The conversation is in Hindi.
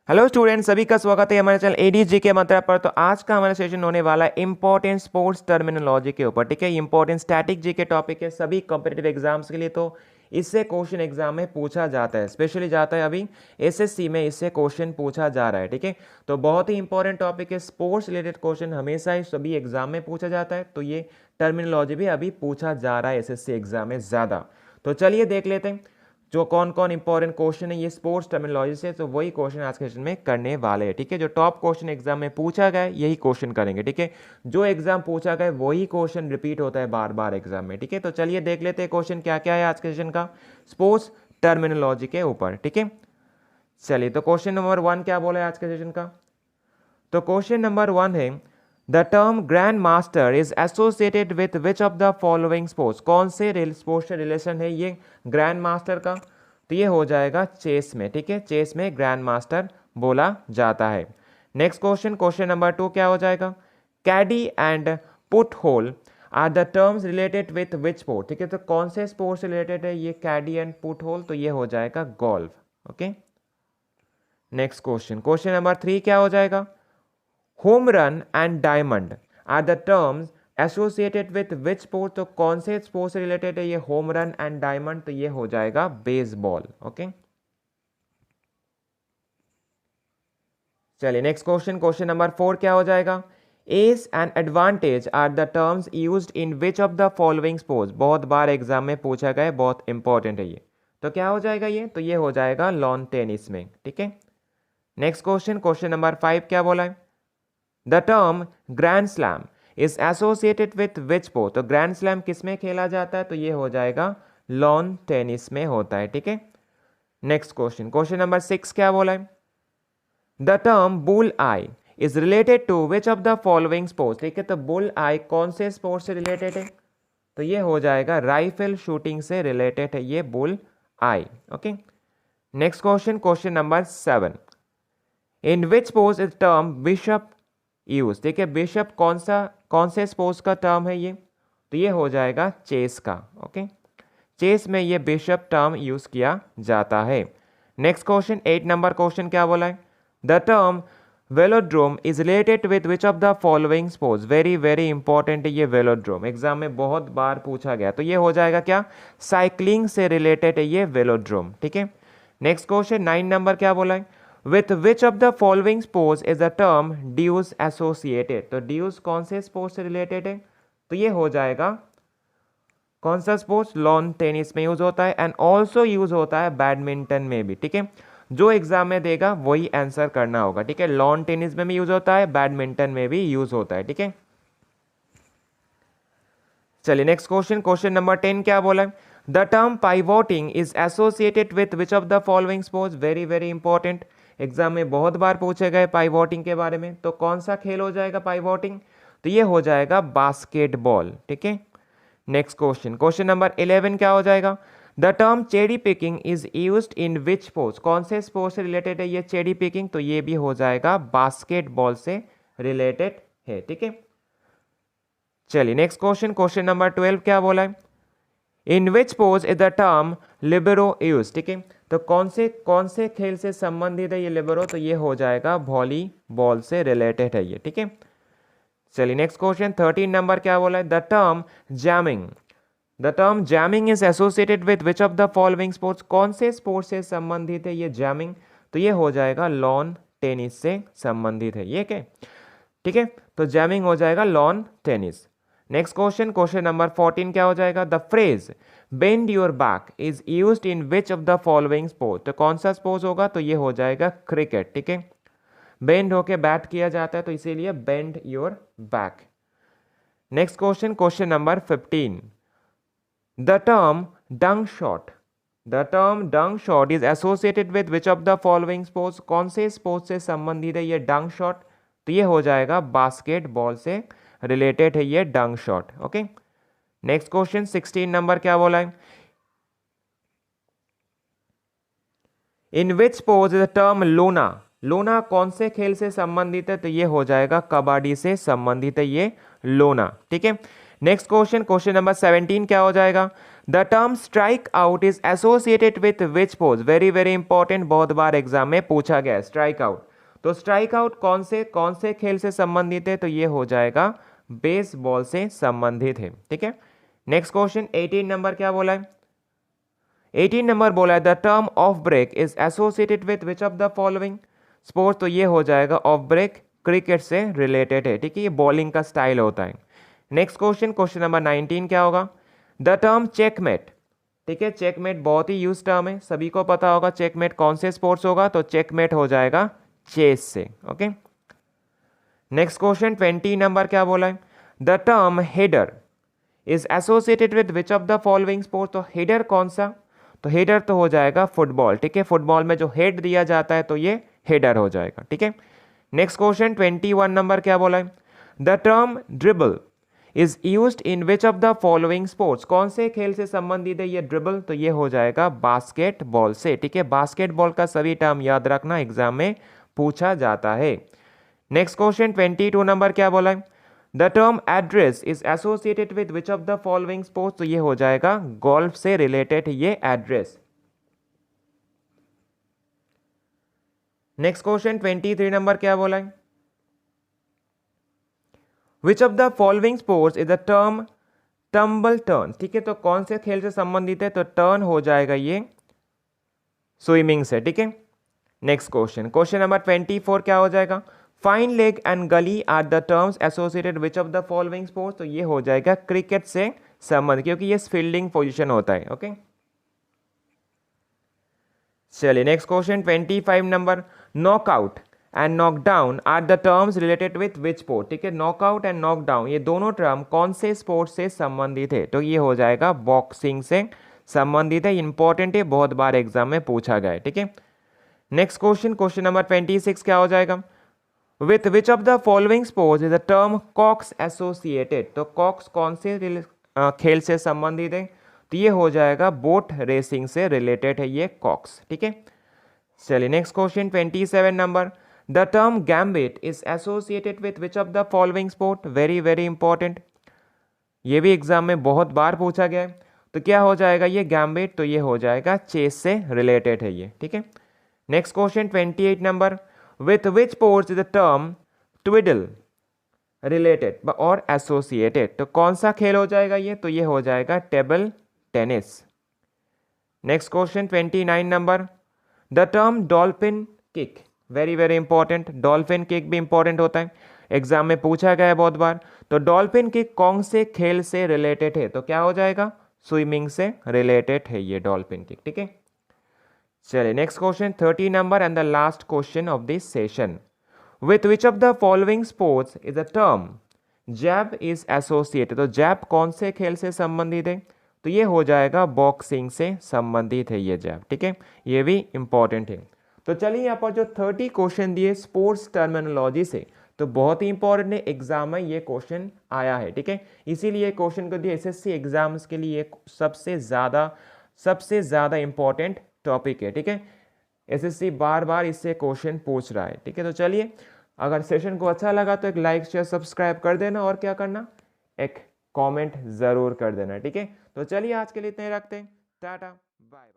हेलो स्टूडेंट, सभी का स्वागत है हमारे चैनल एडीजी के मंत्रा पर। तो आज का हमारा सेशन होने वाला है इंपॉर्टेंट स्पोर्ट्स टर्मिनोलॉजी के ऊपर। ठीक है, इंपॉर्टेंट स्टैटिक जी के टॉपिक है सभी कॉम्पिटिटिव एग्जाम्स के लिए। तो इससे क्वेश्चन एग्जाम में पूछा जाता है, स्पेशली जाता है अभी एसएससी में, इससे क्वेश्चन पूछा जा रहा है। ठीक है, तो बहुत ही इंपॉर्टेंट टॉपिक है, स्पोर्ट्स रिलेटेड क्वेश्चन हमेशा ही सभी एग्जाम में पूछा जाता है। तो ये टर्मिनोलॉजी भी अभी पूछा जा रहा है एसएससी एग्जाम में ज़्यादा। तो चलिए देख लेते हैं जो कौन कौन इंपॉर्टेंट क्वेश्चन है ये स्पोर्ट्स टर्मिनोलॉजी से। तो वही क्वेश्चन आज के सेशन में करने वाले हैं। ठीक है, जो टॉप क्वेश्चन एग्जाम में पूछा गया यही क्वेश्चन करेंगे। ठीक है, जो एग्जाम पूछा गया वही क्वेश्चन रिपीट होता है बार बार एग्जाम में। ठीक है, तो चलिए देख लेते हैं क्वेश्चन क्या क्या है आज के सेशन का स्पोर्ट्स टर्मिनोलॉजी के ऊपर। ठीक है, चलिए तो क्वेश्चन नंबर 1 क्या बोला है आज के सेशन का। तो क्वेश्चन नंबर 1 है the term grand master is associated with which of the following sports. कौन से स्पोर्ट्स से रिलेशन है ये ग्रैंड मास्टर का। तो ये हो जाएगा चेस में। ठीक है, चेस में ग्रैंड मास्टर बोला जाता है। नेक्स्ट क्वेश्चन, क्वेश्चन नंबर 2 क्या हो जाएगा। Caddie and putt hole are the terms related with which sport. ठीक है, तो कौन से स्पोर्ट्स से रिलेटेड है ये कैडी एंड पुट होल। तो ये हो जाएगा golf. Okay, next question, question number 3 क्या हो जाएगा। Home run and diamond are the terms associated with which sport. तो कौन से स्पोर्ट से रिलेटेड है ये होम रन एंड डायमंड। तो ये हो जाएगा बेसबॉल। ओके, चलिए नेक्स्ट क्वेश्चन, क्वेश्चन नंबर 4 क्या हो जाएगा। Ace and advantage are the terms used in which of the following sports. बहुत बार एग्जाम में पूछा गया है, बहुत इंपॉर्टेंट है ये। तो क्या हो जाएगा ये, तो ये हो जाएगा लॉन टेनिस में। ठीक है, नेक्स्ट क्वेश्चन, क्वेश्चन नंबर 5 क्या बोला है। The term grand slam is associated with which sport. तो ग्रैंड स्लैम किस में खेला जाता है। तो ये हो जाएगा लॉन टेनिस में होता है। ठीक है, नेक्स्ट क्वेश्चन, क्वेश्चन नंबर 6 क्या बोला है। The term bull eye is related to which of the following sports. ठीक है, तो बुल आई कौन से स्पोर्ट्स से रिलेटेड है। तो ये हो जाएगा राइफल शूटिंग से रिलेटेड है ये bull I. Okay, next question, question number 7 in which sports is term bishop use. ठीक है, बिशप कौन से स्पोर्ट्स का टर्म है ये। तो ये हो जाएगा चेस का। ओके, चेस में ये बिशप टर्म यूज किया जाता है। नेक्स्ट क्वेश्चन 8 नंबर क्वेश्चन क्या बोला है। The term velodrome is related with which of the following sports. Very very important है ये वेलोड्रोम, एग्जाम में बहुत बार पूछा गया। तो ये हो जाएगा क्या, साइकिलिंग से रिलेटेड है ये वेलोड्रोम। ठीक है, नेक्स्ट क्वेश्चन 9 नंबर क्या बोला है। With which of the following sports is the term deuce associated. तो ड्यूस कौन से स्पोर्ट्स से रिलेटेड है। तो ये हो जाएगा कौन सा स्पोर्ट्स, लॉन टेनिस में यूज होता है एंड ऑल्सो यूज होता है बैडमिंटन में भी। ठीक है, जो एग्जाम में देगा वही आंसर करना होगा। ठीक है, लॉन टेनिस में भी यूज होता है, बैडमिंटन में भी यूज होता है। ठीक है, चलिए नेक्स्ट क्वेश्चन, क्वेश्चन नंबर 10 क्या बोला है। The term pivoting is associated with which of the following sports. Very very important, exam में बहुत बार पूछे गए पाइवोटिंग के बारे में। तो कौन सा खेल हो जाएगा पाइवोटिंग। तो ये हो जाएगा बास्केटबॉल। ठीक है, नेक्स्ट क्वेश्चन, क्वेश्चन नंबर 11 क्या हो जाएगा। The term cherry picking is used in which sports. कौन से स्पोर्ट्स से रिलेटेड है ये चेरी पिकिंग। तो ये भी हो जाएगा बास्केटबॉल से रिलेटेड है। ठीक है, चलिए नेक्स्ट क्वेश्चन, क्वेश्चन नंबर 12 क्या बोला है। In which sports is the term libero use. ठीक है, तो कौन से खेल से संबंधित है ये लिबरो। तो ये हो जाएगा वॉलीबॉल से रिलेटेड है ये। ठीक है, चलिए नेक्स्ट क्वेश्चन 13 नंबर क्या बोला है। The term jamming is associated with which of the following sports. कौन से स्पोर्ट्स से संबंधित है ये जैमिंग। तो ये हो जाएगा लॉन टेनिस से संबंधित है ये। क्या, ठीक है, तो जैमिंग हो जाएगा lawn tennis. Next question, question number 14 क्या हो जाएगा। The phrase bend your back is used in which of the following sport. तो कौन सा स्पोर्ट्स होगा। तो ये हो जाएगा क्रिकेट। ठीक है, बेंड होके बैट किया जाता है तो इसीलिए bend your back. Next question, question number 15 the term dunk shot is associated with which of the following sports. कौन से स्पोर्ट्स से संबंधित है ये डंक शॉट। तो ये हो जाएगा बास्केटबॉल से रिलेटेड है ये dunk shot. Okay, next question 16 number क्या बोला है। In which sports is the term lona कौन से खेल से संबंधित है। तो ये हो जाएगा कबड्डी से संबंधित है ये लोना। ठीक है, नेक्स्ट क्वेश्चन, क्वेश्चन नंबर 17 क्या हो जाएगा। The term strike out is associated with which pose, very very important, बहुत बार एग्जाम में पूछा गया है स्ट्राइक आउट। तो स्ट्राइक आउट कौन से खेल से संबंधित है, तो ये हो जाएगा बेसबॉल से संबंधित है, ठीक है। नेक्स्ट क्वेश्चन 18 नंबर क्या बोला है, 18 नंबर बोला है the term off break is associated with which of the following sports, तो ये हो जाएगा ऑफ ब्रेक क्रिकेट से रिलेटेड है, ठीक है, ये बॉलिंग का स्टाइल होता है। नेक्स्ट क्वेश्चन, क्वेश्चन नंबर 19 क्या होगा, द टर्म चेकमेट, ठीक है, चेकमेट बहुत ही यूज टर्म है, सभी को पता होगा चेकमेट कौन से स्पोर्ट्स होगा, तो चेकमेट हो जाएगा चेस से, ओके। नेक्स्ट क्वेश्चन 20 नंबर क्या बोला है, the term header is associated with which of the following sports, तो हेडर कौन सा, तो हेडर तो हो जाएगा फुटबॉल, ठीक है, फुटबॉल में जो हेड दिया जाता है तो ये हेडर हो जाएगा, ठीक है। नेक्स्ट क्वेश्चन 21 नंबर क्या बोला है, the term dribble is used in which of the following sports, कौन से खेल से संबंधित है ये ड्रिबल, तो ये हो जाएगा बास्केटबॉल से, ठीक है, बास्केटबॉल का सभी टर्म याद रखना, एग्जाम में पूछा जाता है। नेक्स्ट क्वेश्चन 22 नंबर क्या बोला है, the term address is associated with which of the following sports, तो ये हो जाएगा गोल्फ से रिलेटेड ये एड्रेस। नेक्स्ट क्वेश्चन 23 नंबर क्या बोला है, विच of the following sports is the term tumble turn, ठीक है, तो कौन से खेल से संबंधित है, तो टर्न हो जाएगा ये स्विमिंग से, ठीक है। नेक्स्ट क्वेश्चन, क्वेश्चन नंबर 24 क्या हो जाएगा, fine leg and gully are the terms associated which of the following sports, तो ये हो जाएगा क्रिकेट से संबंध, क्योंकि ये फील्डिंग पोजीशन होता है, ओके। चलिए next question 25 number, knockout and knockdown are the terms related with which sport, ठीक है, नॉकआउट एंड नॉकडाउन ये दोनों टर्म कौन से स्पोर्ट से संबंधित है, तो ये हो जाएगा बॉक्सिंग से संबंधित है, इंपॉर्टेंट है, बहुत बार एग्जाम में पूछा गया है, ठीक है। नेक्स्ट क्वेश्चन, क्वेश्चन नंबर 26 क्या हो जाएगा, with which of the following sports is the term cox associated, तो कॉक्स कौन से खेल से संबंधित है, तो ये हो जाएगा बोट रेसिंग से रिलेटेड है ये कॉक्स, ठीक है। चलिए next question 27 number, the term gambit is associated with which of the following sport, very very important, ये भी एग्जाम में बहुत बार पूछा गया है, तो क्या हो जाएगा ये गैम्बिट, तो ये हो जाएगा चेस से रिलेटेड है ये, ठीक है। Next question 28 number, with which sports is the term twiddle related और एसोसिएटेड, तो कौन सा खेल हो जाएगा ये, तो ये हो जाएगा table tennis. Next question 29 number, the term dolphin kick, very very important, dolphin kick भी इंपॉर्टेंट होता है, एग्जाम में पूछा गया है बहुत बार, तो डॉल्फिन किक कौन से खेल से रिलेटेड है, तो क्या हो जाएगा स्विमिंग से रिलेटेड है ये डॉल्फिन किक, ठीक है। चलिए next question 30 number and the last question of this session, with which of the following sports is the term jab is associated, तो जैब कौन से खेल से संबंधित है, तो ये हो जाएगा बॉक्सिंग से संबंधित है ये जैब, ठीक है, ये भी इंपॉर्टेंट है। तो चलिए यहाँ पर जो 30 क्वेश्चन दिए स्पोर्ट्स टर्मिनोलॉजी से, तो बहुत ही इंपॉर्टेंट है, एग्जाम में ये क्वेश्चन आया है, ठीक है, इसीलिए क्वेश्चन को दिया, एसएससी एग्जाम्स के लिए सबसे ज़्यादा इंपॉर्टेंट टॉपिक है, ठीक है, एसएससी बार बार इससे क्वेश्चन पूछ रहा है, ठीक है। तो चलिए, अगर सेशन को अच्छा लगा तो एक लाइक शेयर सब्सक्राइब कर देना, और क्या करना, एक कमेंट ज़रूर कर देना, ठीक है। तो चलिए आज के लिए इतने रखते हैं, टाटा बाय बाय।